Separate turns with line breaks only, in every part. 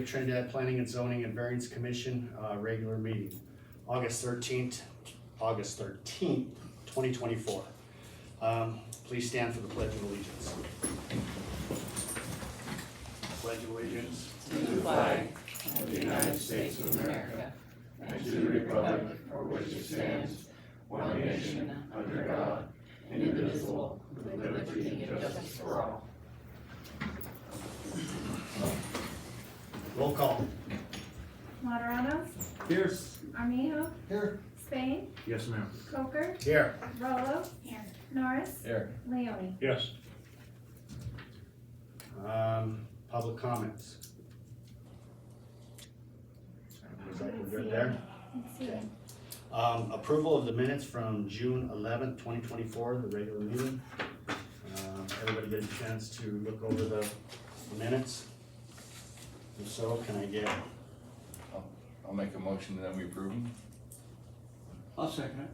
Trinidad Planning and Zoning and Variance Commission, regular meeting, August 13th, 2024. Please stand for the Pledge of Allegiance. Pledge of Allegiance.
To the flag of the United States of America, and to the republic for which it stands, one nation, under God, indivisible, with liberty and justice for all.
Roll call.
Moderano,
Here.
Armijo,
Here.
Spain,
Yes, ma'am.
Coker,
Here.
Rolo, Norris,
Here.
Leone.
Yes.
Public comments. Looks like we're good there.
Let's see.
Approval of the minutes from June 11th, 2024, the regular meeting. Everybody get a chance to look over the minutes? If so, can I get?
I'll make a motion that we approve them.
I'll second it.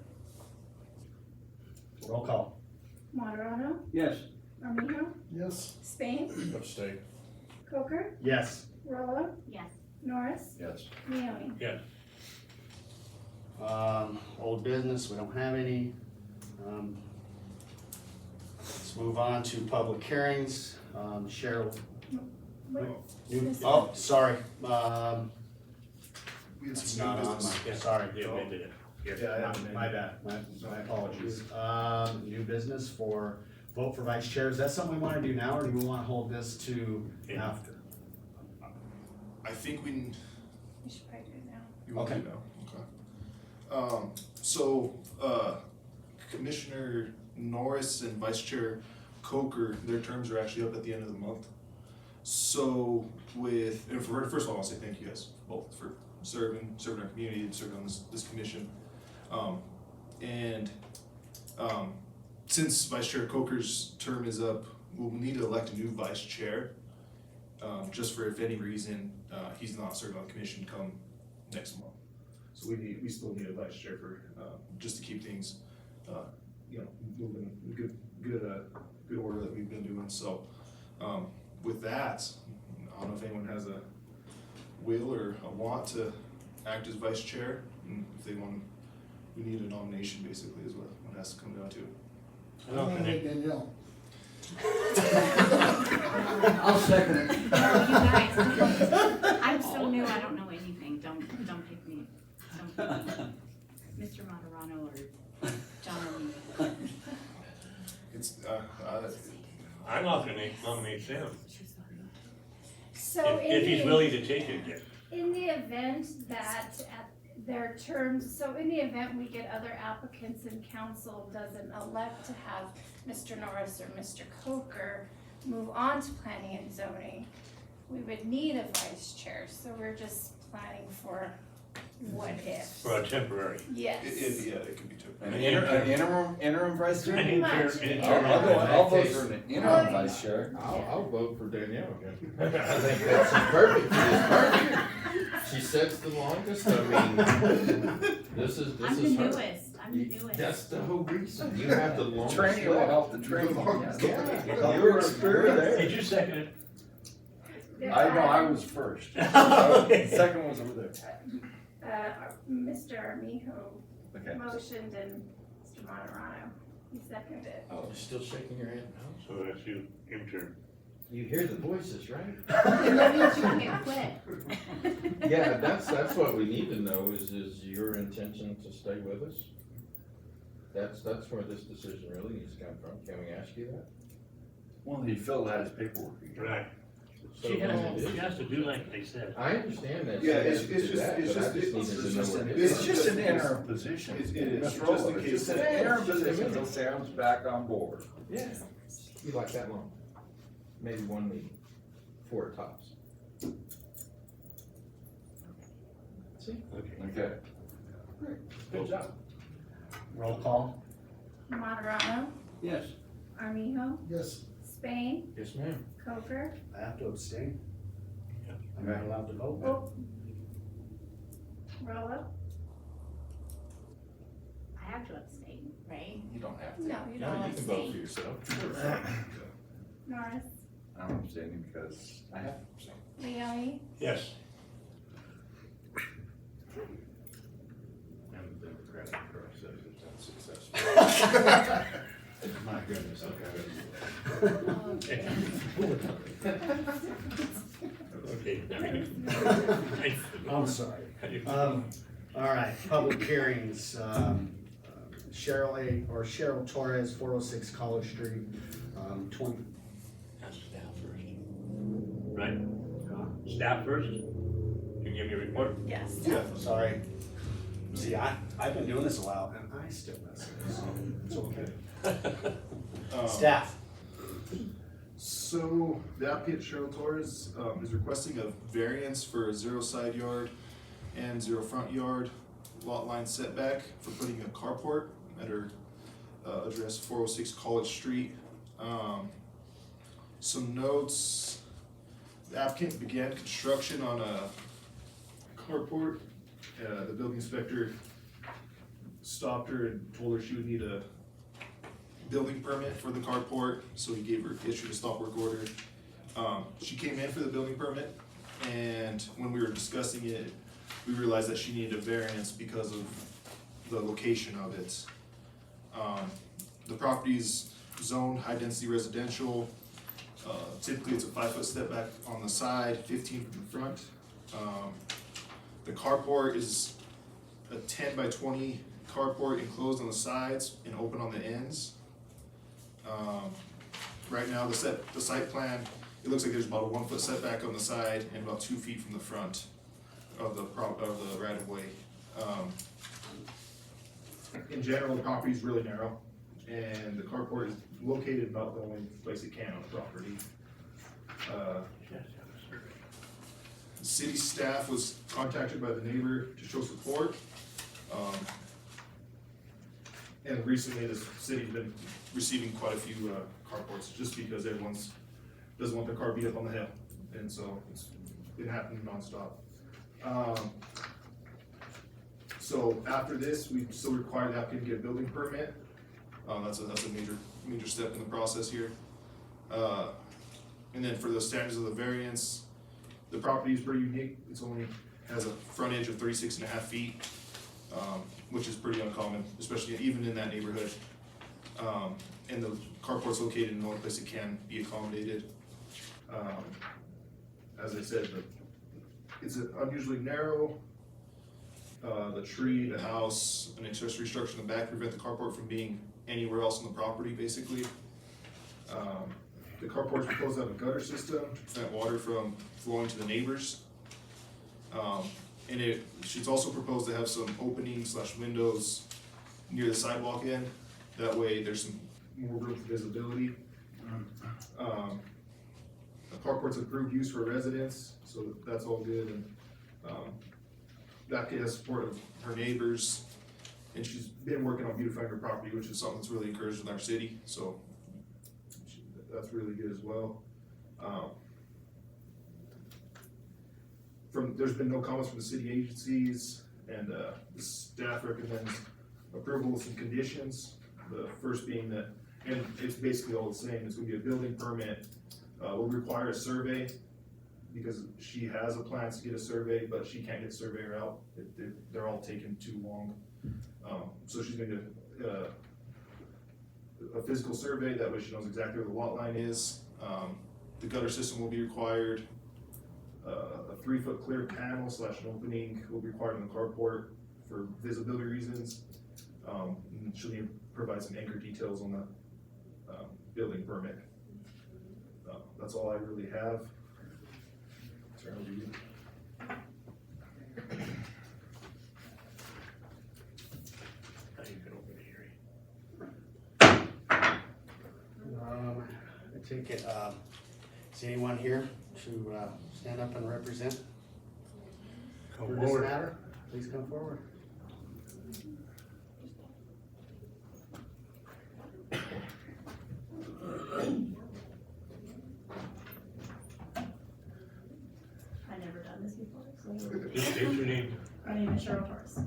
Roll call.
Moderano,
Yes.
Armijo,
Yes.
Spain,
Abstain.
Coker,
Yes.
Rolo, Norris,
Yes.
Leone.
Yes.
Old business, we don't have any. Let's move on to public hearings. Cheryl. Oh, sorry. It's not on my, sorry.
Yeah,
My bad, my apologies. New business for vote for vice chair. Is that something we wanna do now, or do we wanna hold this to after?
I think we.
We should probably do it now.
You want
Okay.
to know? Okay. Commissioner Norris and Vice Chair Coker, their terms are actually up at the end of the month. So first of all, I'll say thank you guys both for serving our community and serving on this commission. Since Vice Chair Coker's term is up, we'll need to elect a new vice chair. Just for if any reason, he's not serving on the commission come next month. So we still need a vice chair for, just to keep things, moving in good order that we've been doing. So, with that, I don't know if anyone has a will or a want to act as vice chair, and if they want, we need a nomination basically is what it has to come down to.
Danielle.
I'll second it.
No, you guys, I'm so new, I don't know anything, don't pick me. Don't pick me. Mr. Moderano or John O'Neill.
It's,
I'm not gonna nominate him,
So
if he's willing to take it, yes.
in the event that at their terms, so in the event we get other applicants and council doesn't elect to have Mr. Norris or Mr. Coker move on to planning and zoning, we would need a vice chair, so we're just planning for what if.
For a temporary.
Yes.
it could be two.
An interim vice chair?
Pretty much.
I'll vote for an interim vice chair.
I'll vote for Danielle again.
I think that's perfect. She's perfect. She sets the longest. I mean, this is
I'm the
her.
newest, I'm the newest.
That's the whole reason. You have the longest.
Training will
leg.
help the training.
Yeah.
You're experienced.
Did you second it?
I know, I was first. Second was over there.
Mr. Armijo
Okay.
motioned and Mr. Moderano, he seconded.
Oh, you're still shaking your head no?
So that's you, intern.
You hear the voices, right?
That means you can't quit.
Yeah, that's what we need to know is your intention to stay with us? That's where this decision really needs to come from. Can we ask you that?
Well, he filled out his paperwork.
Right.
So
She
then it
has
is.
to do like they said.
I understand that.
Yeah,
she has
it's
to do
just-
that,
it's
but I
just-
just
it's
needed to know
just
what
an-
it
It's
is.
just an interim position.
It is,
Ms.
just in
Rolo,
case.
It's an interim position until Sam's back on board.
Yeah, you like that long? Maybe one meeting, 4 tops. See,
Okay.
good job.
Roll call.
Moderano,
Yes.
Armijo,
Yes.
Spain,
Yes, ma'am.
Coker,
I have to abstain.
Yeah.
I'm not allowed to vote.
oh, Rolo,
I have to abstain, right?
You don't have to.
no, you
No,
don't
you can vote for
abstain.
yourself.
Norris,
I'm abstaining because I have to abstain.
Leoni,
Yes.
And the Democratic process is unsuccessful. My goodness,
Okay.
I'm sorry. All right, public hearings, Cheryl Torres, 406 College Street, 20.
That's staff first. Right? Staff first? You give me a report?
yes.
Yeah, sorry. See, I've been doing this a while and I still mess up, so it's okay. Staff.
So the applicant Cheryl Torres is requesting a variance for a 0 side yard and 0 front yard lot line setback for putting a carport at her address 406 College Street. Some notes, the applicant began construction on a carport. The building inspector stopped her and told her she would need a building permit for the carport, so he issued a stop work order. She came in for the building permit, and when we were discussing it, we realized that she needed a variance because of the location of it. The property's zoned high density residential. Typically it's a 5-foot step back on the side, 15 from the front. The carport is a 10 by 20 carport enclosed on the sides and open on the ends. Right now, the site plan, it looks like there's about a 1-foot setback on the side and about 2 feet from the front of the right of way. In general, the property is really narrow, and the carport is located about the only place it can on the property. City staff was contacted by the neighbor to show support. And recently, the city's been receiving quite a few carports, just because everyone's doesn't want their car beat up on the hill, and so it's been happening nonstop. So after this, we still require the applicant to get a building permit. That's a major step in the process here. And then for the standards of the variance, the property is pretty unique. It's only has a frontage of 36.5 feet, which is pretty uncommon, especially even in that neighborhood. And the carport's located in the only place it can be accommodated. As I said, it's unusually narrow. The tree, the house, an accessory structure in the back prevent the carport from being anywhere else on the property, basically. The carport's proposed to have a gutter system to prevent water from flowing to the neighbors. And she's also proposed to have some openings/windows near the sidewalk end. That way there's some more room for visibility. The carport's approved use for residents, so that's all good. And that has support of her neighbors. And she's been working on beautifying her property, which is something that's really encouraged in our city. So that's really good as well. There's been no comments from the city agencies, and the staff recommends approval with some conditions. The first being that, and it's basically all the same, it's gonna be a building permit. Will require a survey, because she has a plan to get a survey, but she can't get a surveyor out. They're all taking too long. So she's gonna do a physical survey, that way she knows exactly where the lot line is. The gutter system will be required. A 3-foot clear panel / an opening will be required in the carport for visibility reasons. And she'll need to provide some anchor details on the building permit. That's all I really have. Turn over to you.
Now you can open the hearing.
I take it, is anyone here to stand up and represent for this matter? Please come forward.
I've never done this before, so.
Just state your name.
My name is Cheryl Torres.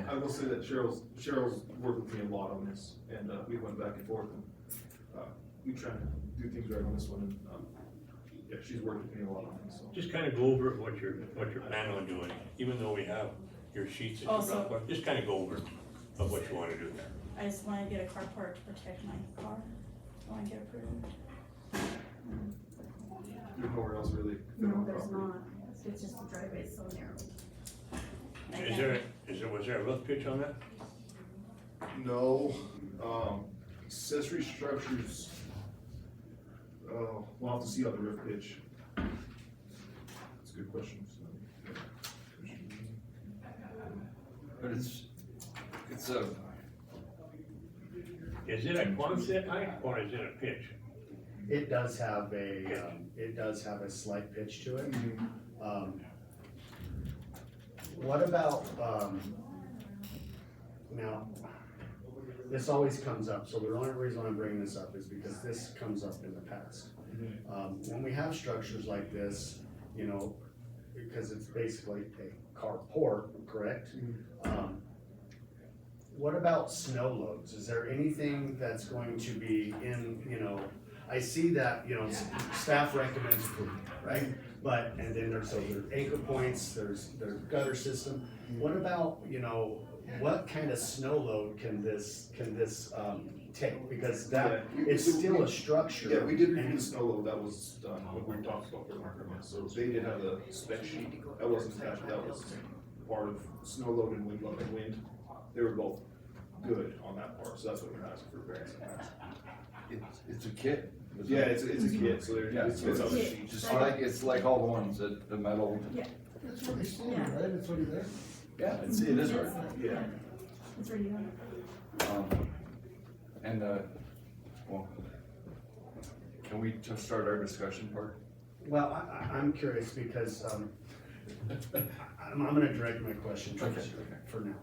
I will say that Cheryl's worked with me a lot on this, and, we went back and forth, and, we tried to do things right on this one, and, yeah, she's worked with me a lot on this, so.
Just kind of go over what you're planning on doing, even though we have your sheets that you
Also-
brought, but just kind of go over of what you want to do there.
I just wanna get a carport to protect my car. I wanna get approved.
There's nowhere else really.
No, there's not. It's just the driveway is so narrow.
Was there a rough pitch on that?
No, accessory structures, we'll have to see how the roof pitch. That's a good question, so.
But it's a,
Is it a Quonset height or is it a pitch?
It does have a slight pitch to it. What about, now, this always comes up, so the only reason I'm bringing this up is because this comes up in the past. When we have structures like this, you know, because it's basically a carport, correct? What about snow loads? Is there anything that's going to be in, you know, I see that, you know, staff recommends approval, right? But, and then there's anchor points, there's gutter system. What about, you know, what kind of snow load can this take? Because that, it's still a structure.
Yeah, we did review the snow load, that was done when we talked about the market, so they did have a spec sheet, that wasn't attached, that was part of snow load and wind load and wind. They were both good on that part, so that's what we're asking for variance on that.
it's a kit.
Yeah, it's a kit, so
Yeah,
it's on the sheet.
Just like, it's like all the ones that, the metal,
It's what he's saying, right? It's what he's there.
yeah, it is right.
Yeah.
It's already on.
And, well, can we just start our discussion part?
Well, I'm curious because, I'm gonna direct my question towards
Okay,
you
okay.
for now.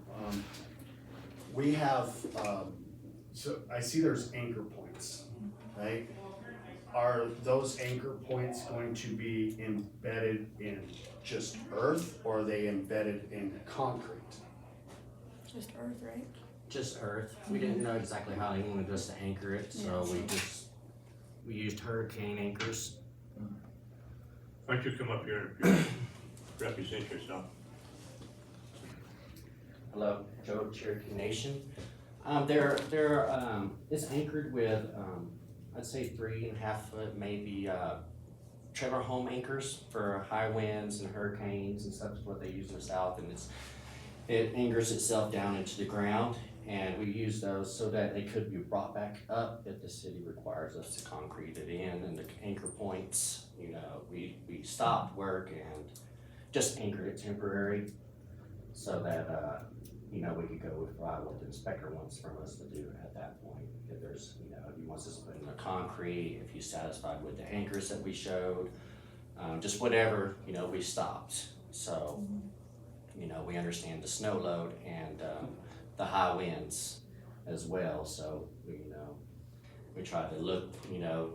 We have, so I see there's anchor points, right? Are those anchor points going to be embedded in just earth or are they embedded in concrete?
Just earth, right?
Just earth. We didn't know exactly how they wanted us to anchor it, so we used hurricane anchors.
Why don't you come up here and represent yourself?
Hello, Joe, Cherokee Nation. It's anchored with, I'd say 3.5 foot, maybe, trailer home anchors for high winds and hurricanes and stuff is what they use in the south, and it anchors itself down into the ground, and we use those so that they could be brought back up if the city requires us to concrete it in, and the anchor points, you know, we stopped work and just anchored it temporary so that, you know, we could go with what the inspector wants from us to do at that point. If there's, you know, if he wants us to put in the concrete, if he's satisfied with the anchors that we showed, just whatever, you know, we stopped. So, you know, we understand the snow load and, the high winds as well, so, you know, we try to look, you know,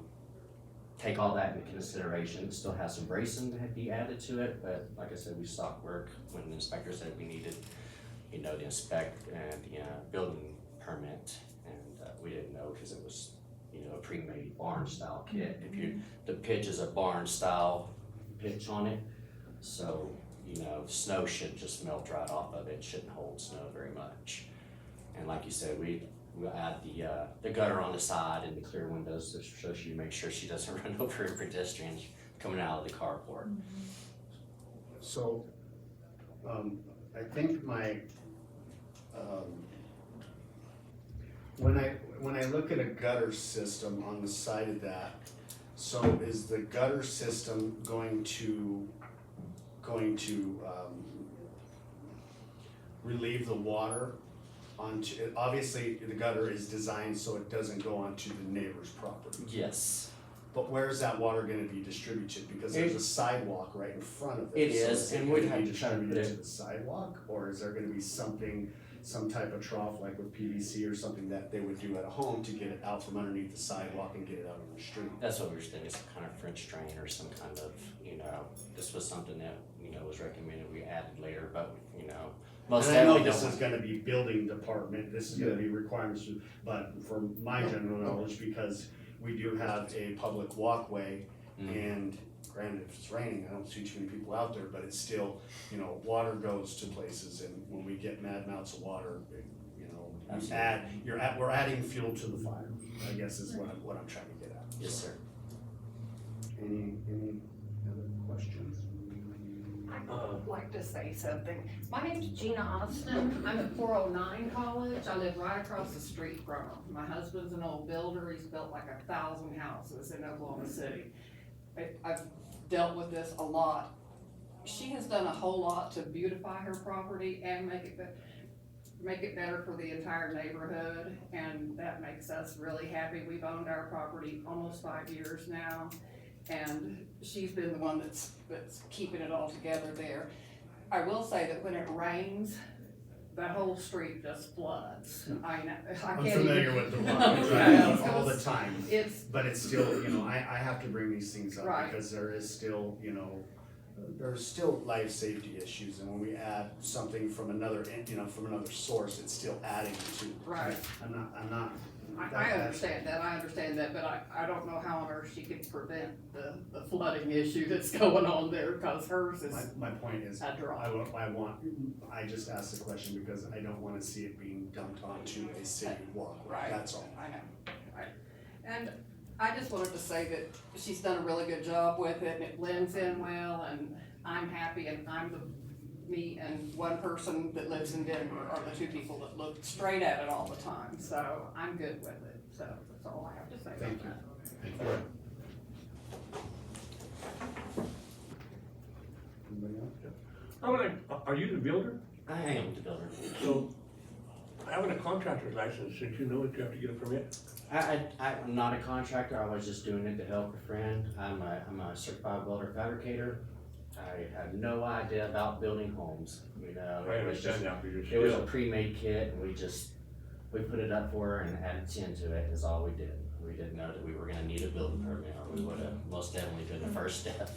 take all that into consideration. It still has some bracing to be added to it, but like I said, we stopped work when the inspector said we needed, you know, the inspect and the building permit, and we didn't know because it was, you know, a pre-made barn style kit. The pitch is a barn style pitch on it, so, you know, snow should just melt right off of it, shouldn't hold snow very much. And like you said, we'll add the gutter on the side and the clear windows so she make sure she doesn't run over a pedestrian coming out of the carport.
So, I think my, when I look at a gutter system on the side of that, so is the gutter system going to relieve the water onto, obviously the gutter is designed so it doesn't go onto the neighbor's property.
Yes,
But where's that water gonna be distributed? Because there's a sidewalk right in front of it.
It
So
is,
it
and we'd
gonna
have
be
to try to put
distributed
it-
to the sidewalk, or is there gonna be something, some type of trough like with PVC or something that they would do at a home to get it out from underneath the sidewalk and get it out on the street?
that's what we were thinking, some kind of French drain or some kind of, you know, this was something that, you know, was recommended, we added later, but, you know, most
And I know
definitely
this
don't
is
want.
gonna be building department, this is gonna be requirements, but from my general knowledge, because we do have a public walkway, and granted, if it's raining, I don't see too many people out there, but it's still, you know, water goes to places, and when we get mad amounts of water, you know, we're adding fuel to the fire, I guess is what I'm trying to get at.
Yes, sir.
Any other questions?
I'd like to say something. My name's Gina Austin. I'm at 409 College. I live right across the street from her. My husband's an old builder. He's built like 1,000 houses in Oklahoma City. I've dealt with this a lot. She has done a whole lot to beautify her property and make it better for the entire neighborhood, and that makes us really happy. We've owned our property almost 5 years now, and she's been the one that's keeping it all together there. I will say that when it rains, the whole street just floods. I can't
I'm familiar
even-
with the water,
Yeah,
all the time.
It's,
But it's still, you know, I have to bring these things up
Right.
because there is still, you know, there's still life safety issues, and when we add something from another, you know, from another source, it's still adding to.
Right.
I'm not.
I understand that, but I don't know how on earth she could prevent the flooding issue that's going on there, because hers is
My point is,
a draw.
I just asked the question because I don't wanna see it being dumped onto a city walkway,
Right.
that's all.
I know, right. And I just wanted to say that she's done a really good job with it, and it blends in well, and I'm happy, and me and one person that lives in Denver are the two people that look straight at it all the time, so I'm good with it, so that's all I have to say about
Thank you.
that.
Thank you. Anybody else?
Are you the builder?
I am the builder.
So, having a contractor's license, should you know that you have to get a permit?
I'm not a contractor, I was just doing it to help a friend. I'm a certified welder fabricator. I had no idea about building homes, you know.
I
It was just,
understand that, but you're
it was a
still,
pre-made kit, and we put it up for her and added tin to it, is all we did. We didn't know that we were gonna need a building permit, or we would have most definitely been the first step.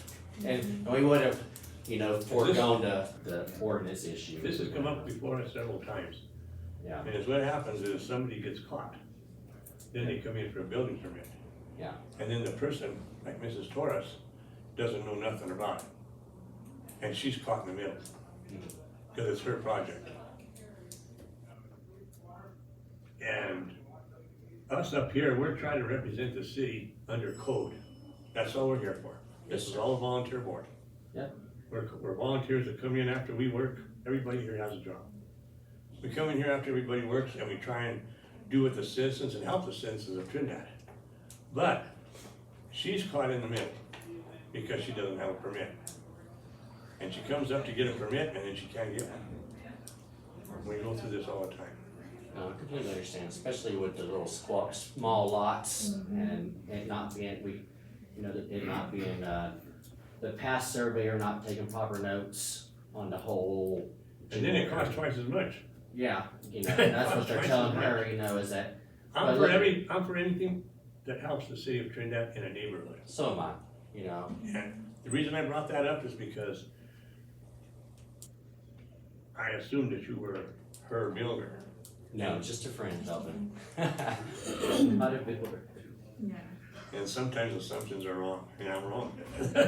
And we would have, you know, foregone the ordinance issue.
this has come up before us several times.
Yeah,
And it's what happens is somebody gets caught, then they come in for a building permit.
yeah.
And then the person, like Mrs. Torres, doesn't know nothing about it. And she's caught in the middle, because it's her project. And us up here, we're trying to represent the city under code. That's all we're here for. This is all a volunteer board.
Yep.
We're volunteers that come in after we work. Everybody here has a job. We come in here after everybody works, and we try and do with the citizens and help the citizens of Trinidad. But she's caught in the middle because she doesn't have a permit. And she comes up to get a permit, and then she can't get one. We go through this all the time.
No, I completely understand, especially with the little small lots and it not being, it not being, the past surveyor not taking proper notes on the whole.
And then it costs twice as much.
Yeah, you know, that's what they're telling her, you know, is that,
I'm for anything that helps the city of Trinidad in a neighborhood.
so am I, you know.
And the reason I brought that up is because I assumed that you were her builder.
No, just a friend helping. Not a builder.
And sometimes assumptions are wrong, and I'm wrong.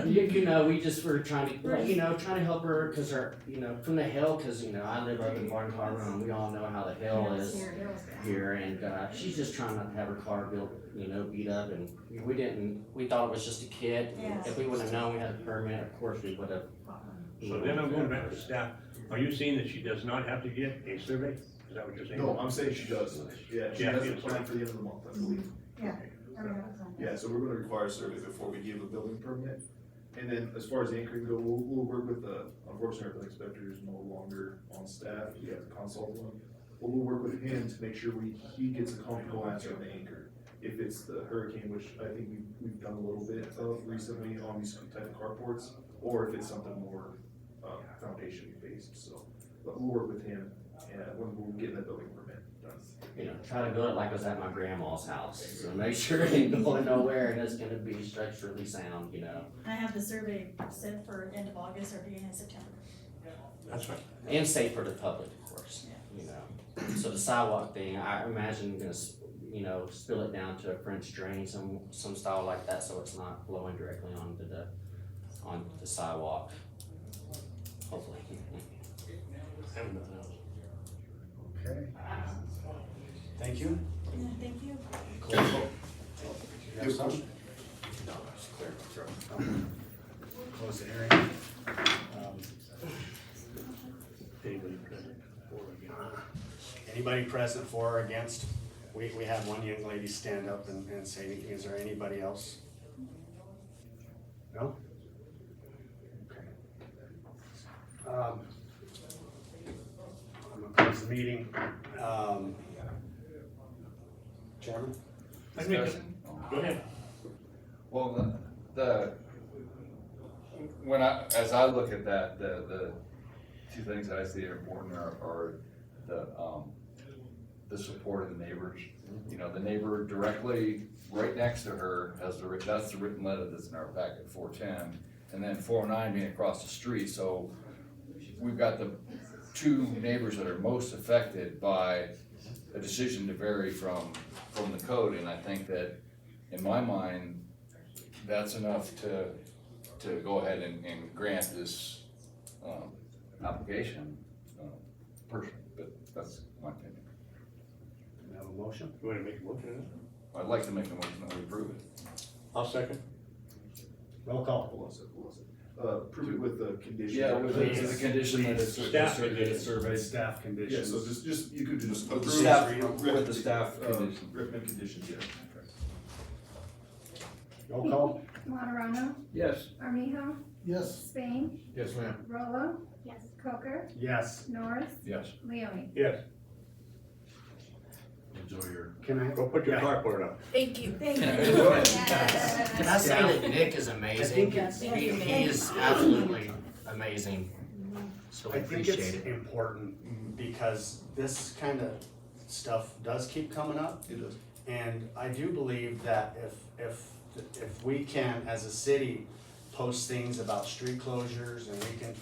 You know, we just were trying to help her, cause her, you know, from the hill, cause, you know, I live up in Barton Harbor, and we all know how the hill is here, and, she's just trying not to have her car beat up, and we thought it was just a kid.
Yes.
If we would've known we had a permit, of course we would've.
So then I'm going back to staff. Are you saying that she does not have to get a survey? Is that what you're saying?
No, I'm saying she does. Yeah, she
Yeah,
has a
yes.
plan for the end of the month, I believe.
Yeah.
Yeah, so we're gonna require a survey before we give a building permit. And then as far as anchoring go, we'll work with unfortunately, our building inspector is no longer on staff, we have to consult one. But we'll work with him to make sure he gets a comfortable answer on the anchor. If it's the hurricane, which I think we've done a little bit of recently on these type of carports, or if it's something more, foundation based, so. But we'll work with him, and when we're getting the building permit done.
You know, try to build it like it was at my grandma's house, so make sure it ain't going nowhere and it's gonna be structurally sound, you know.
I have the survey set for end of August or beginning of September.
That's right.
And safe for the public, of course, you know. So the sidewalk thing, I imagine gonna, you know, spill it down to a French drain, some style like that, so it's not blowing directly onto the sidewalk, hopefully.
I have nothing else.
Okay. Thank you.
Yeah, thank you.
Close vote. You have some?
No, just clear my throat.
Close the hearing.
Anybody present for or against?
Anybody present for or against? We had one young lady stand up and say, is there anybody else? No? Okay. I'm gonna close the meeting. Chairman?
Let me,
Discussion?
go ahead.
Well, as I look at that, the two things that I see are important are the support of the neighbors. You know, the neighbor directly right next to her has that's the written letter that's in our packet, 410, and then 409 being across the street, so we've got the two neighbors that are most affected by a decision to vary from the code, and I think that, in my mind, that's enough to go ahead and grant this, application, personally, but that's my opinion.
We have a motion?
You wanna make a motion on that?
I'd like to make a motion that we approve it.
I'll second.
Roll call.
Hold on a second, approve it with the condition.
Yeah, with
Please.
the condition that it's
Staff condition.
surveyed.
Staff
Yeah,
conditions.
so just, you could just
With the
approve.
staff,
recommend-
with the staff condition.
Recommend conditions, yeah.
Roll call.
Monterano,
Yes.
Armijo,
Yes.
Spain,
Yes, ma'am.
Rolo. Yes. Coker,
Yes.
Norris,
Yes.
Leone.
Yes,
Enjoy your.
Can I?
go put your
Yeah.
carport up.
Thank you. Thank
Can I say that Nick is amazing?
think it's-
He is absolutely amazing. So we
I think
appreciate
it's
it.
important because this kind of stuff does keep coming up.
It does.
And I do believe that if we can, as a city, post things about street closures and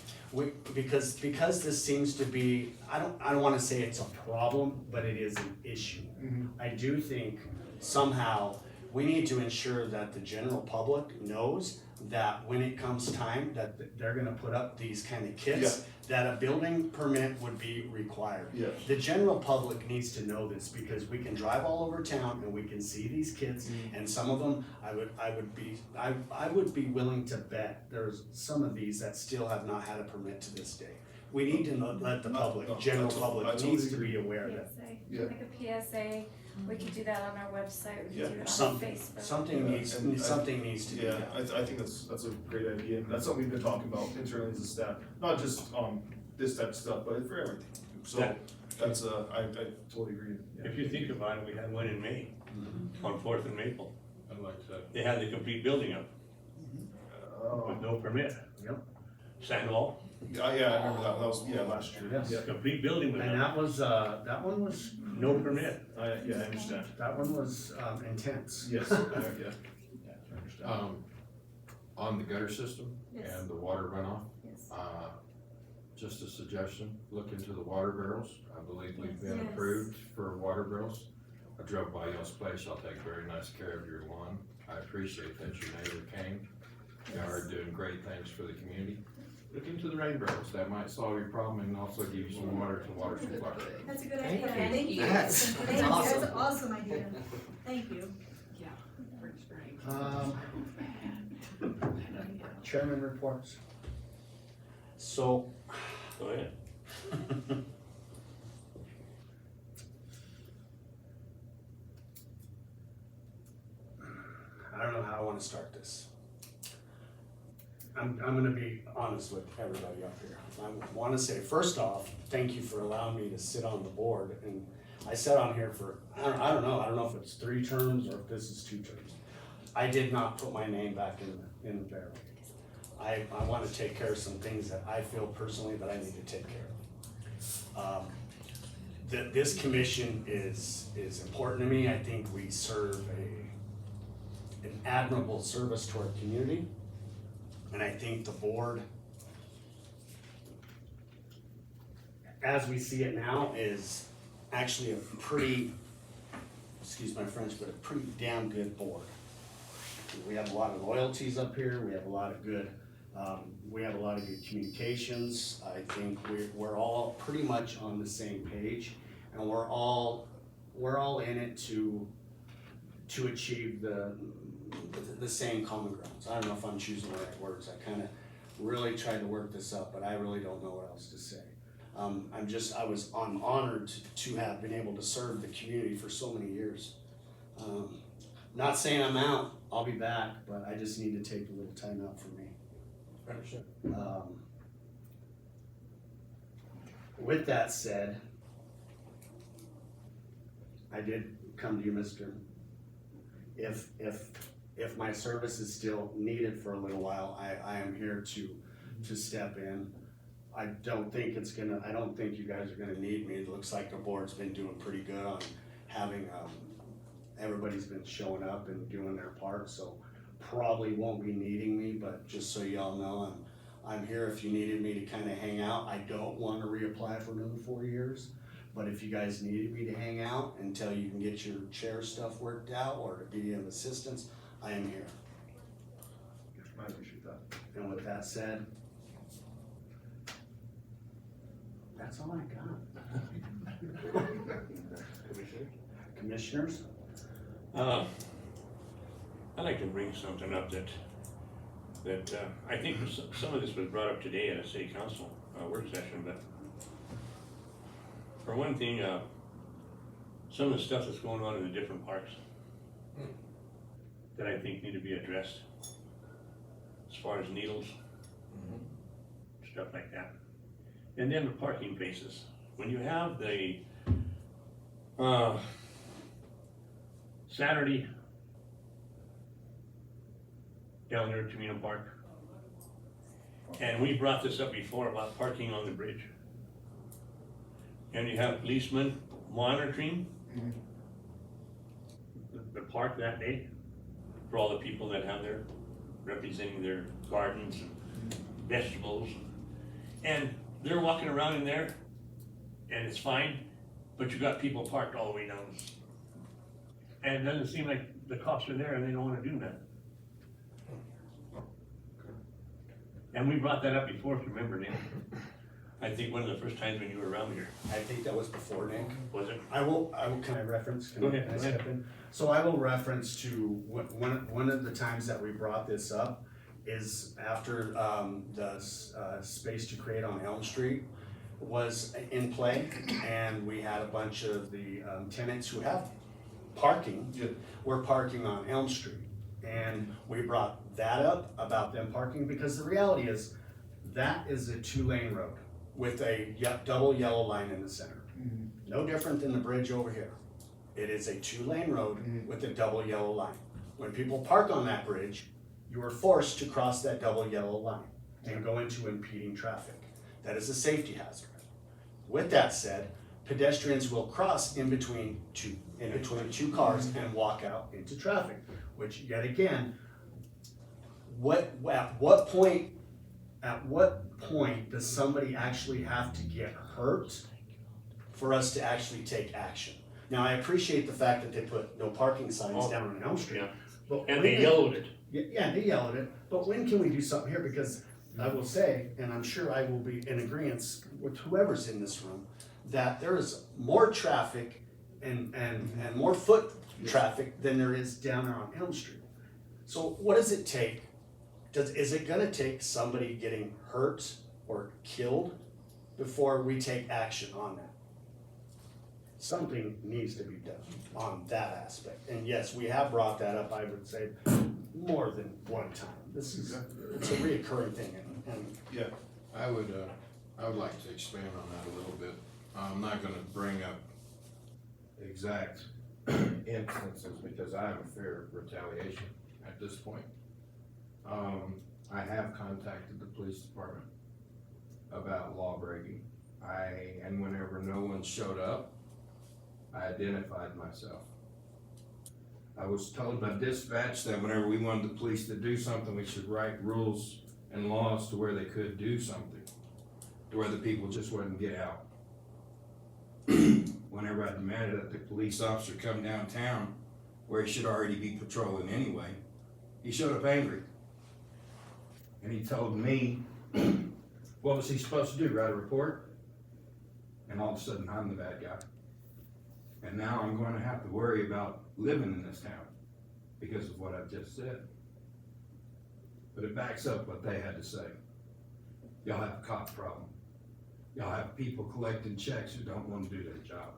because this seems to be, I don't wanna say it's a problem, but it is an issue. I do think somehow we need to ensure that the general public knows that when it comes time that they're gonna put up these kind of kits, that a building permit would be required.
Yeah.
The general public needs to know this because we can drive all over town and we can see these kids and some of them, I would be willing to bet there's some of these that still have not had a permit to this day. We need to let the public,
No,
general
I totally
public needs to be aware of that.
PSA,
Yeah.
like a PSA, we could do that on our website, we
Yeah.
could do it on
Something,
Facebook.
something
Yeah,
needs,
and
something needs to be
Yeah,
done.
I think that's a great idea, and that's something we've been talking about internally as a staff, not just on this type of stuff, but for everything. So,
Yeah.
that's, I totally agree, yeah.
If you think about it, we had one in May, on 4th and Maple.
I like that.
They had the complete building up with no permit.
Yep.
Sand wall,
Yeah, I remember that was, last year.
Yes.
Yeah,
complete building was
And
up,
that one was,
no permit.
I understand,
that one was intense.
yes, I understand.
On the gutter system
Yes.
and the water runoff,
Yes.
just a suggestion, look into the water barrels. I believe we've been
Yes.
approved for water barrels. I drove by y'all's place, y'all take very nice care of your lawn. I appreciate that your neighbor came. Y'all are doing great things for the community. Look into the rain barrels, that might solve your problem and also give you some water to water some flowers.
That's a good
Thank
idea.
you.
Thank you.
That's
Thank you.
awesome.
That's an awesome idea. Thank you.
Chairman reports. So,
Go ahead.
I don't know how I wanna start this. I'm gonna be honest with everybody up here. I wanna say, first off, thank you for allowing me to sit on the board, and I sat on here for, I don't know if it's 3 terms or if this is 2 terms. I did not put my name back in the barrel. I wanna take care of some things that I feel personally that I need to take care of. This commission is important to me. I think we serve an admirable service to our community. And I think the board as we see it now, is actually a pretty, excuse my French, but a pretty damn good board. We have a lot of loyalties up here, we have a lot of good communications. I think we're all pretty much on the same page, and we're all in it to achieve the same common grounds. I don't know if I'm choosing the right words, I kinda really tried to work this up, but I really don't know what else to say. I'm honored to have been able to serve the community for so many years. Not saying I'm out, I'll be back, but I just need to take a little time out for me. With that said, I did come to you, Mr. If my service is still needed for a little while, I am here to step in. I don't think you guys are gonna need me. It looks like the board's been doing pretty good on having, everybody's been showing up and doing their part, so probably won't be needing me, but just so y'all know, I'm here if you needed me to kinda hang out. I don't wanna reapply for another 4 years, but if you guys needed me to hang out until you can get your chair stuff worked out or to be of assistance, I am here.
I appreciate that.
And with that said, that's all I got. Commissioners?
I'd like to bring something up that I think some of this was brought up today at a city council work session, but for one thing, some of the stuff that's going on in the different parks that I think need to be addressed, as far as needles, stuff like that. And then the parking bases. When you have the Saturday down there at Camino Park, and we brought this up before about parking on the bridge. And you have policemen monitoring the park that day for all the people that have their, representing their gardens and vegetables. And they're walking around in there and it's fine, but you got people parked all the way down. And it doesn't seem like the cops are there and they don't wanna do that. And we brought that up before, if you remember, Nick. I think one of the first times when you were around here.
I think that was before Nick.
Was it?
I will, can I reference?
Go ahead,
Can I
go ahead.
step in? So I will reference to one of the times that we brought this up is after, the space to create on Elm Street was in play, and we had a bunch of the, tenants who have parking, were parking on Elm Street. And we brought that up about them parking, because the reality is, that is a 2-lane road with a double yellow line in the center. No different than the bridge over here. It is a 2-lane road with a double yellow line. When people park on that bridge, you are forced to cross that double yellow line and go into impeding traffic. That is a safety hazard. With that said, pedestrians will cross in between two cars and walk out into traffic, which yet again, at what point does somebody actually have to get hurt for us to actually take action? Now, I appreciate the fact that they put no parking signs down on Elm Street.
Yeah.
But
And they yelled it.
Yeah, they yelled at it, but when can we do something here? Because I will say, and I'm sure I will be in agreement with whoever's in this room, that there is more traffic and more foot traffic than there is down there on Elm Street. So what does it take? Is it gonna take somebody getting hurt or killed before we take action on that? Something needs to be done on that aspect. And yes, we have brought that up, I would say, more than one time. It's a reoccurring thing, and
Yeah,
I would like to expand on that a little bit. I'm not gonna bring up exact instances because I have a fear of retaliation at this point. I have contacted the police department about law breaking. And whenever no one showed up, I identified myself. I was told by dispatch that whenever we wanted the police to do something, we should write rules and laws to where they could do something, to where the people just wouldn't get out.
whenever I demanded that the police officer come downtown, where he should already be patrolling anyway, he showed up angry. And he told me, what was he supposed to do, write a report? And all of a sudden, I'm the bad guy. And now I'm going to have to worry about living in this town because of what I've just said. But it backs up what they had to say. Y'all have a cop problem. Y'all have people collecting checks who don't want to do their job.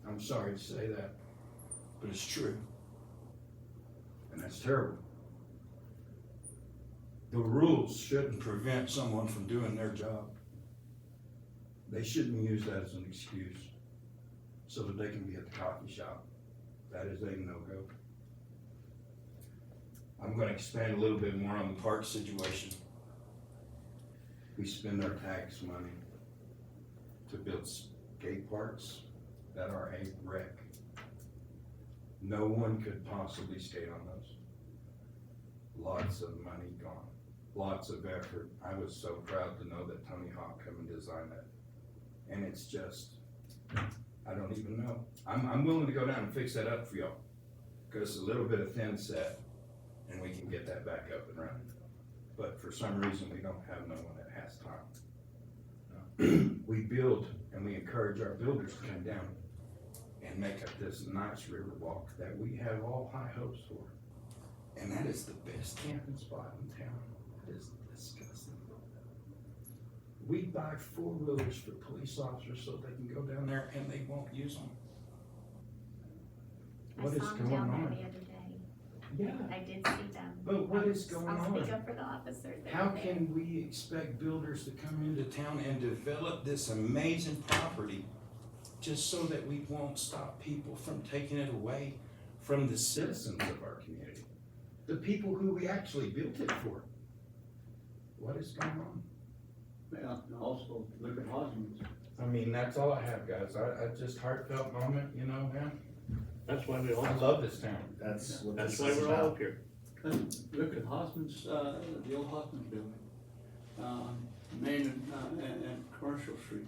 I'm sorry to say that, but it's true. And that's terrible. The rules shouldn't prevent someone from doing their job. They shouldn't use that as an excuse so that they can be at the coffee shop. That is a no-go. I'm going to expand a little bit more on the park situation. We spend our tax money to build skate parks that are a wreck. No one could possibly skate on those. Lots of money gone, lots of effort. I was so proud to know that Tony Hawk come and designed that. And it's just, I don't even know. I'm willing to go down and fix that up for y'all, because a little bit of thin set and we can get that back up and running. But for some reason, we don't have no one that has time. We build and we encourage our builders to come down and make up this nice river walk that we have all high hopes for. And that is the best camping spot in town. It is disgusting. We buy 4-wheelers for police officers so they can go down there and they won't use them. What is going
down there
on?
the other day.
Yeah,
I did see them.
but what is going
I'll speak
on?
up for the officers that
How
were there.
can we expect builders to come into town and develop this amazing property just so that we won't stop people from taking it away from the citizens of our community? The people who we actually built it for. What is going on?
Yeah, and also look at Hosmer's.
I mean, that's all I have, guys. I just heartfelt moment, you know, man.
That's why we all,
I love this town.
That's what
that's
this
why
is
we're all
about.
up here.
And look at Hosmer's, the old Hosmer's building, Main and Commercial Street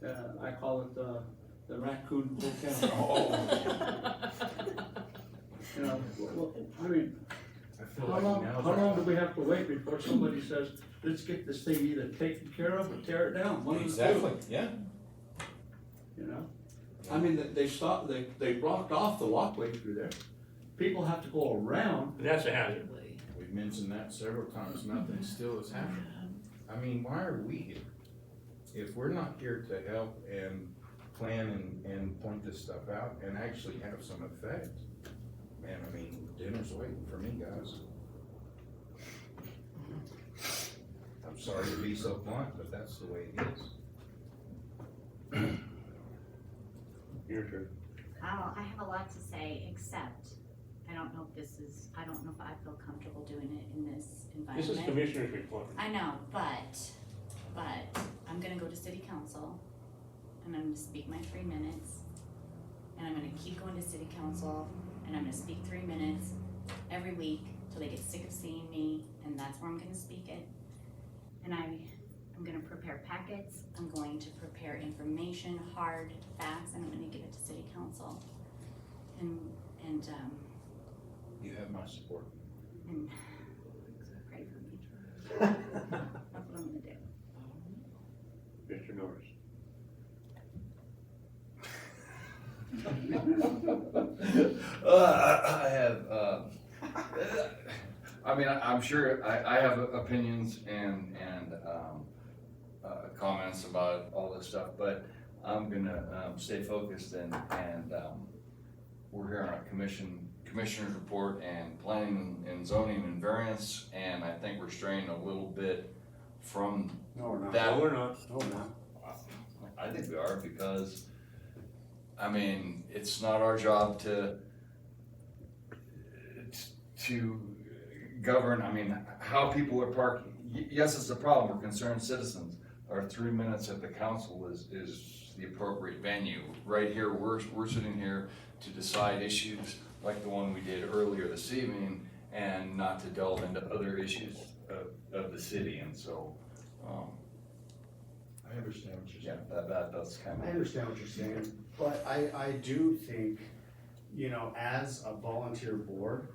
there. I call it the Raccoon Hotel. You know, well, I mean,
I feel
how
like
long,
now's
how
our
long do
time.
we have to wait before somebody says, let's get this thing either taken care of or tear it down, one of the two,
Exactly, yeah.
you know? I mean, they stopped, they blocked off the walkway through there. People have to go around.
And that's a hazard.
We've mentioned that several times, nothing still has happened. I mean, why are we here? If we're not here to help and plan and point this stuff out and actually have some effect, man, I mean, dinner's waiting for me, guys. I'm sorry to be so blunt, but that's the way it is.
Your turn.
Oh, I have a lot to say, except I don't know if I don't know if I feel comfortable doing it in this
This is
environment.
commissioner's report.
I know, but I'm gonna go to city council and I'm gonna speak my 3 minutes. And I'm gonna keep going to city council and I'm gonna speak 3 minutes every week till they get sick of seeing me, and that's where I'm gonna speak it. And I'm gonna prepare packets, I'm going to prepare information, hard facts, and I'm gonna give it to city council. And
You have my support.
pray for me. That's what I'm gonna do.
Mr. Norris.
I have, I mean, I'm sure I have opinions and comments about all this stuff, but I'm gonna stay focused and we're here on our commissioner's report and planning and zoning and variance, and I think we're straying a little bit from
No, we're not.
that.
No, we're not.
No, we're not.
I think we are, because, I mean, it's not our job to govern, I mean, how people are parking. Yes, it's a problem, we're concerned citizens. Our 3 minutes at the council is the appropriate venue. Right here, we're sitting here to decide issues like the one we did earlier this evening, and not to delve into other issues of the city, and so,
I
I understand what you're
Yeah,
saying.
that's kind
I
of,
understand what you're saying, but I do think, you know, as a volunteer board,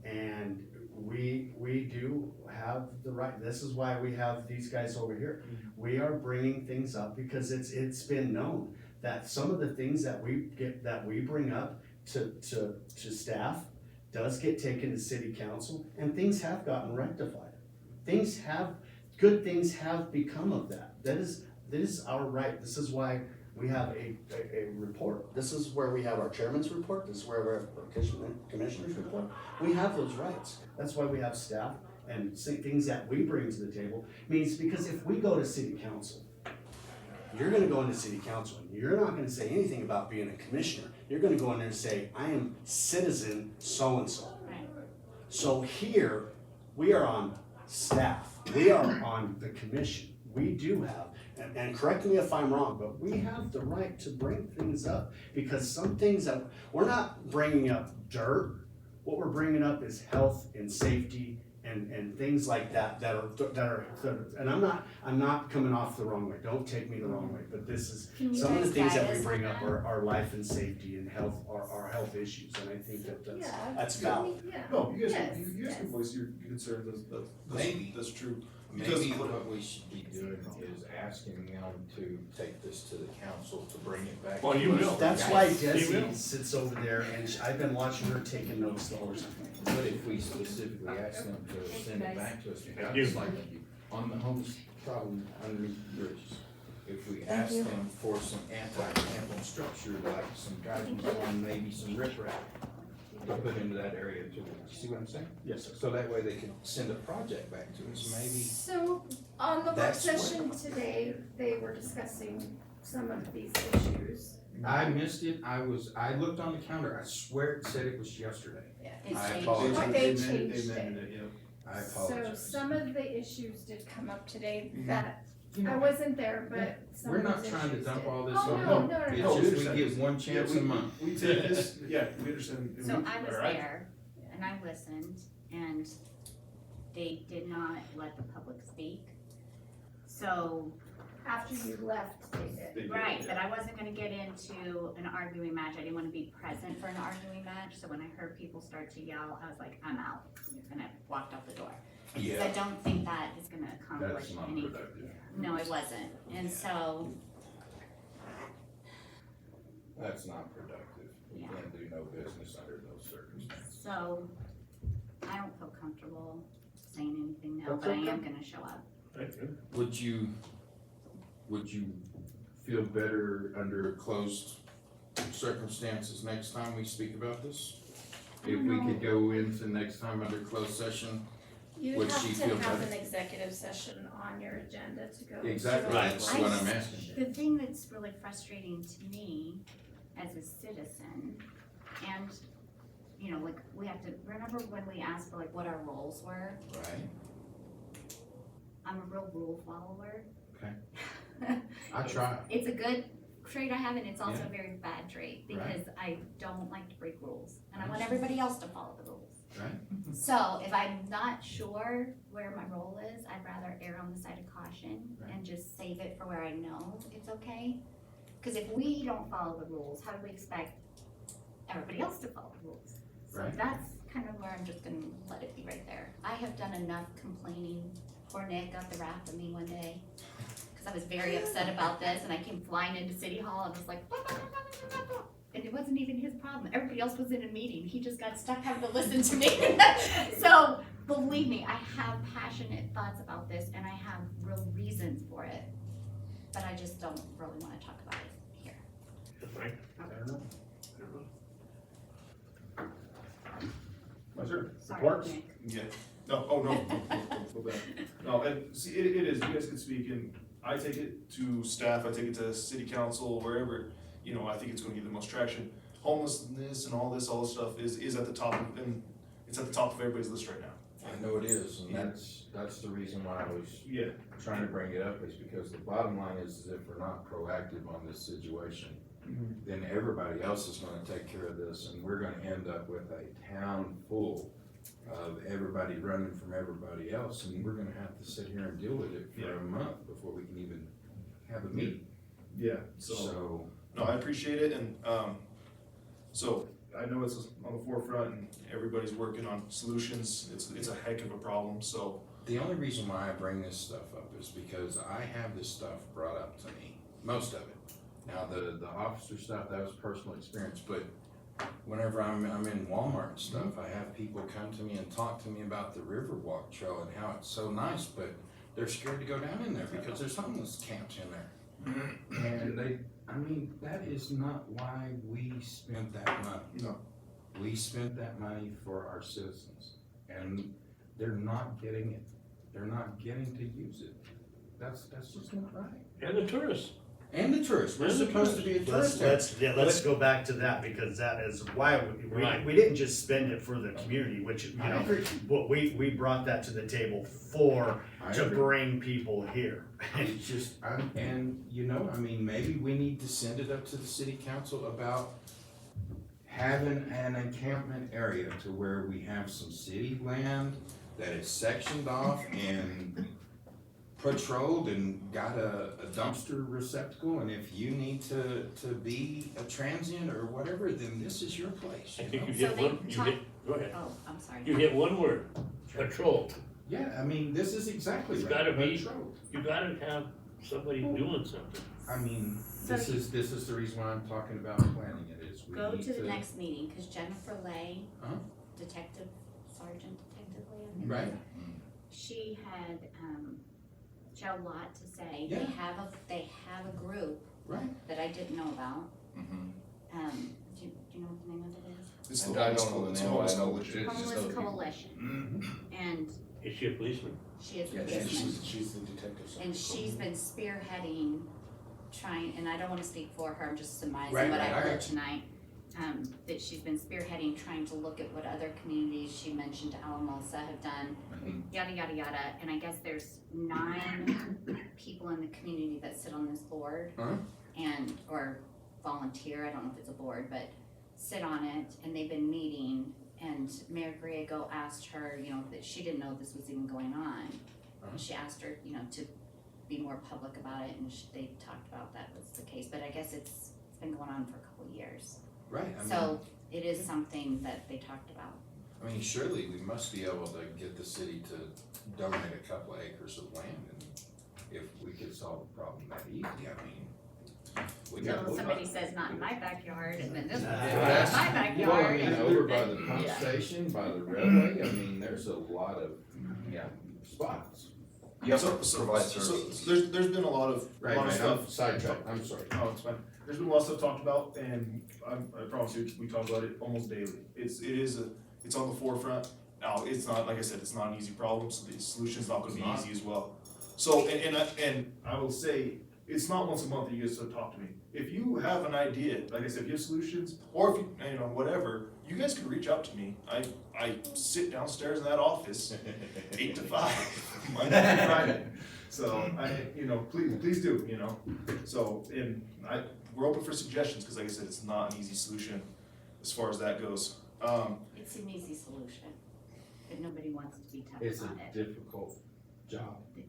and we do have the right, this is why we have these guys over here. We are bringing things up because it's been known that some of the things that we bring up to staff does get taken to city council, and things have gotten rectified. Good things have become of that. That is our right. This is why we have a report. This is where we have our chairman's report. This is where our commissioner's report. We have those rights. That's why we have staff and things that we bring to the table. Means because if we go to city council, you're gonna go into city council and you're not gonna say anything about being a commissioner. You're gonna go in there and say, I am citizen so-and-so.
Right.
So here, we are on staff. We are on the commission. We do have, and correct me if I'm wrong, but we have the right to bring things up, because some things that, we're not bringing up dirt. What we're bringing up is health and safety and things like that and I'm not coming off the wrong way. Don't take me the wrong way, but this is,
Can you
some of the
guys
things
guide
that we
us
bring
on
up
that?
are life and safety and health, are health issues, and I think
Yeah.
that's valid.
Yeah.
No, you guys,
Yes,
you guys can
yes.
voice your concerns,
Maybe.
that's true. Because
Maybe what we should be doing is asking them to take this to the council to bring it back.
Well, you
to us.
will.
That's why
He
Desi
will.
sits over there, and I've been watching her taking notes the whole time.
But if we specifically ask them to send it back to us,
Thank you.
it's like on the homeless problem underneath the bridges. If we ask them for some anti-tampon structure, like some guidance on maybe some riprap to put into that area too. You see what I'm saying?
Yes, sir.
So that way they can send a project back to us, maybe.
So, on the work
That's what-
session today, they were discussing some of these issues.
I missed it. I looked on the calendar. I swear it said it was yesterday.
It's
I
changed.
apologize.
But they changed
They
it.
amended it, yeah.
I
So
apologize.
some of the issues did come up today
Mhm.
that,
You know,
I wasn't there, but some
We're
of
not
those
trying to
issues
dump
did.
all this
Oh,
on
no,
them.
no, no,
It's
no.
just we
understand.
give one chance a month.
We take this, yeah, we understand. and
So
we-
I was
alright.
there and I listened and they did not let the public speak. So,
After you left, they did.
They did,
right, but
yeah.
I wasn't gonna get into an arguing match. I didn't wanna be present for an arguing match. So when I heard people start to yell, I was like, I'm out. And I walked out the door. 'Cause I don't think that is gonna accomplish
That's not
anything.
productive.
No, it wasn't. And so,
That's not productive. We
Yeah.
can't do no business under those circumstances.
so I don't feel comfortable saying anything now,
That's
but I
okay.
am gonna show up.
Would you feel better under closed circumstances next time we speak about this? If we could go into next time under closed session?
You'd
Would
have
she
to
feel
have
better?
an executive session on your agenda to go.
Exactly,
through it.
that's what I'm asking.
The thing that's really frustrating to me as a citizen, and, you know, like, we have to, remember when we asked for like what our roles were?
Right?
I'm a real rule follower.
Okay. I try.
It's a good trait I have, and it's also
Yeah.
a very bad trait,
Right.
because I don't like to break rules, and I
I
want
understand.
everybody else to follow the rules.
Right.
So if I'm not sure where my role is, I'd rather err on the side of caution
Right.
and just save it for where I know it's okay. Cause if we don't follow the rules, how do we expect everybody else to follow the rules? So
Right.
that's kind of where I'm just gonna let it be right there. I have done enough complaining. Poor Nick got the wrath of me one day, cause I was very upset about this, and I came flying into City Hall and was like, and it wasn't even his problem. Everybody else was in a meeting. He just got stuck having to listen to me. So believe me, I have passionate thoughts about this, and I have real reasons for it. But I just don't really want to talk about it here.
I don't know.
My turn.
Sorry,
Reports?
Nick.
Yeah, no, oh, no, go back. No, and see, it is, you guys can speak, and I take it to staff, I take it to city council, wherever, you know, I think it's gonna get the most traction. Homelessness and all this stuff is at the top, and it's at the top of everybody's list right now.
I know it is, and that's the reason why I was
Yeah.
trying to bring it up, is because the bottom line is if we're not proactive on this situation, then everybody else is gonna take care of this, and we're gonna end up with a town full of everybody running from everybody else, and we're gonna have to sit here and deal with it for
Yeah.
a month before we can even
have a meeting.
Yeah,
So,
no, I appreciate it, and, so, I know it's on the forefront, and everybody's working on solutions, it's a heck of a problem, so.
the only reason why I bring this stuff up is because I have this stuff brought up to me, most of it. Now, the officer stuff, that was personal experience, but whenever I'm in Walmart and stuff, I have people come to me and talk to me about the Riverwalk Trail and how it's so nice, but they're scared to go down in there because there's homeless camps in there. And that is not why we spent that money.
No.
We spent that money for our citizens, and they're not getting it. They're not getting to use it. That's just not right.
And the tourists.
And the tourists, we're
And the
supposed to be a tourist town.
Let's go back to that, because that is why
Right.
we didn't just spend it for the community, which, you
I
know,
agree.
what we brought that to the table for,
I
to
agree.
bring people here.
It's just, maybe we need to send it up to the city council about having an encampment area to where we have some city land that is sectioned off and patrolled and got a dumpster receptacle, and if you need to be a transient or whatever, then this is your place,
I
you
think
know?
you
So
hit
they
one,
talk-
go ahead.
Oh, I'm sorry.
You hit one word, patrol.
Yeah, I mean, this is exactly
It's
right.
gotta be-
patrolled.
You gotta have somebody doing something.
I mean,
So
this is the reason why I'm talking about planning it, is we
Go
need
to the next meeting, cause Jennifer Lay,
Huh?
Detective, Sergeant Detective Lay, I think.
Right.
She had, she had a lot to say.
Yeah.
They have a group
Right.
that I didn't know about.
Mhm.
Do you know what the name of it is?
It's
And
the
I
homeless
don't know the
it's
name, I
homeless
know
coalition.
it's just
Homeless
other people.
Coalition, and
Is she a policeman?
she is a
Yeah,
policeman.
She's the detective.
And she's been spearheading, trying, and I don't wanna speak for her, I'm just surmising
Right,
what I
right, I
heard
got you.
tonight. That she's been spearheading, trying to look at what other communities, she mentioned Alamosa have done,
Mhm.
yada, yada, yada, and I guess there's 9 people in the community that sit on this board.
Huh?
And, or volunteer, I don't know if it's a board, but sit on it, and they've been meeting, and Mayor Griego asked her, you know, that she didn't know this was even going on.
Uh-huh.
She asked her, you know, to be more public about it, and they talked about that was the case, but I guess it's been going on for a couple of years.
Right, I mean,
So, it is something that they talked about.
surely we must be able to get the city to donate a couple of acres of land, and if we could solve the problem that easy, we got.
Until somebody says, not in my backyard, and then this one's
Nah.
not in
That's-
my backyard.
Over by the
and-
pump
yeah.
station, by the railway, there's a lot of
Yeah.
spots.
You have
So-
to
so-
provide
so
services.
there's been a lot of stuff.
Sidetracked, I'm sorry.
Oh, it's fine. There's been a lot of stuff talked about, and I promise you, we talk about it almost daily. It's on the forefront. Now, it's not, like I said, it's not an easy problem, so the solution's not gonna be easy as well. So, and I will say, it's not once a month that you guys talk to me. If you have an idea, like I said, if you have solutions, or if you know, whatever, you guys can reach out to me. I sit downstairs in that office, 8 to 5, Monday through Friday. So, please do, you know. So, we're open for suggestions, cause like I said, it's not an easy solution as far as that goes.
It's an easy solution, but nobody wants to be tough
It's a
on it.
difficult job.
It's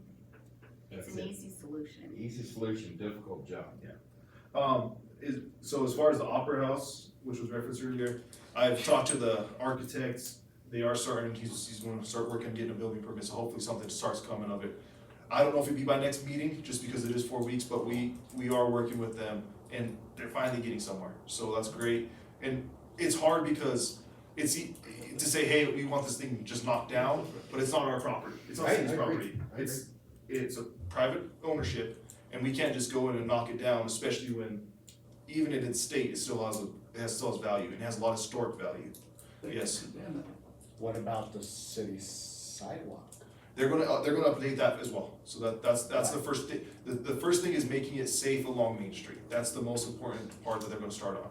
That's
an
it.
easy solution.
Easy solution, difficult job.
So as far as the Opera House, which was referenced earlier, I've talked to the architects. They are starting, he's gonna start working on getting a building permit, so hopefully something starts coming of it. I don't know if it'd be by next meeting, just because it is 4 weeks, but we are working with them, and they're finally getting somewhere, so that's great. And it's hard because to say, hey, we want this thing just knocked down, but it's not our property, it's not
I
city's
agree.
property. It's a private ownership, and we can't just go in and knock it down, especially when, even in its state, it still has value, and has a lot of historic value. Yes,
What about the city sidewalk?
they're gonna update that as well, so that's the first thing. The first thing is making it safe along Main Street, that's the most important part that they're gonna start on.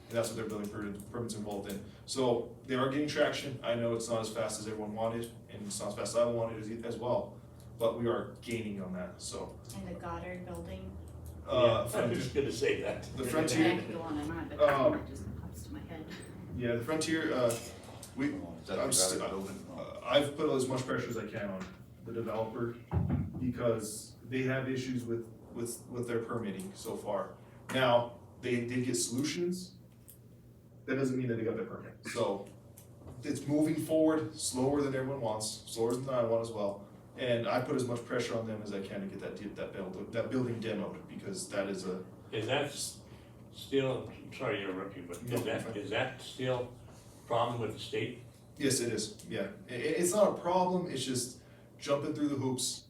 And that's what their building permits involved in. So they are getting traction. I know it's not as fast as everyone wanted, and it's not as fast as I wanted as well, but we are gaining on that, so.
And the Goddard building,
Yeah, I'm just gonna say that.
The
and I
Frontier,
could go on and on, but
Um,
that just pops to my head.
yeah, the Frontier,
Is that
I'm
the
st-
guy building?
I've put as much pressure as I can on the developer, because they have issues with with their permitting so far. Now, they did get solutions, that doesn't mean that they got their permit, so it's moving forward slower than everyone wants, slower than I want as well. And I put as much pressure on them as I can to get that building demoed, because that is a,
Is that still, I'm sorry to interrupt you, but
No,
is that still a problem with the state?
yes, it is, yeah. It's not a problem, it's just jumping through the hoops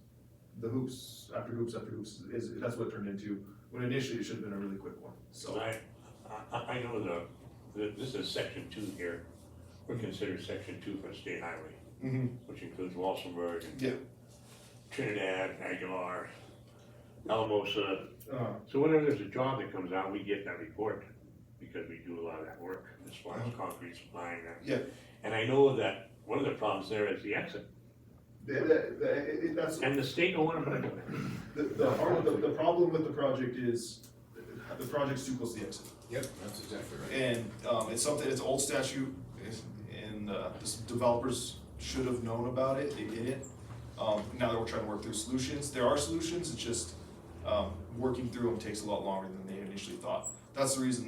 after hoops after hoops, that's what it turned into, when initially it should have been a really quick one, so.
I know this is section 2 here, we're considered section 2 for the state highway,
Mhm.
which includes Walsenburg and
Yeah.
Trinidad, Aguilar, Alamosa.
Uh,
So whenever there's a job that comes out, we get that report, because we do a lot of that work, as far as concrete supplying that.
Yeah.
And I know that one of the problems there is the exit,
that's,
and the state don't wanna put it in.
the problem with the project is, the project's too close to the exit.
Yep, that's exactly right.
And, it's something, it's an old statute, and, the developers should have known about it, they didn't. Now that we're trying to work through solutions, there are solutions, it's just, working through them takes a lot longer than they initially thought. That's the reason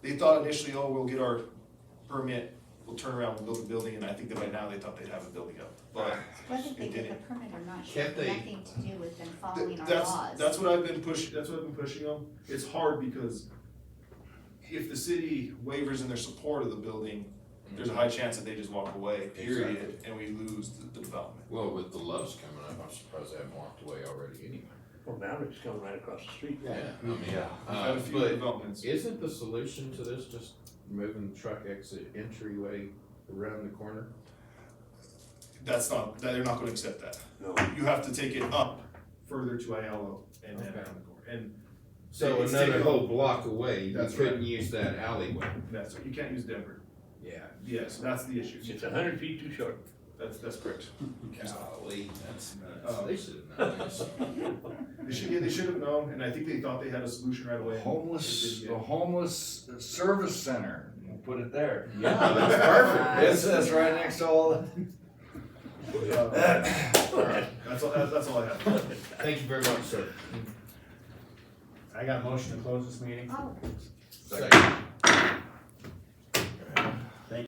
they thought initially, oh, we'll get our permit, we'll turn around, we'll build the building, and I think that by now they thought they'd have a building up, but
Whether they
it
get
didn't.
the permit or not should
Can't
have
they-
nothing to do with them following our laws.
That's what I've been pushing them. It's hard because if the city wavers in their support of the building, there's a high chance that they just walk away, period, and we lose the development.
Well, with the loves coming up, I'm surprised they haven't walked away already anyway.
Well, now it's coming right across the street.
I mean,
We've had a few
but
developments.
isn't the solution to this just moving the truck exit entryway around the corner?
They're not gonna accept that.
No.
You have to take it up further to Aiello and then around the corner. And
So
It's
another
taken-
whole block away, you
That's
couldn't use that alleyway.
that's, you can't use Denver.
Yeah.
Yes, that's the issue.
It's 100 feet too short.
That's correct.
Golly, that's
Uh,
nuts. They should have known this.
They should have known, and I think they thought they had a solution right away.
Homeless,
It
the
didn't
homeless service center, we'll put it there.
Yeah, that's perfect.
It's, that's right next to all the.
That's all I have.
Thank you very much, sir.
I got a motion to close this meeting.
Oh,
Second.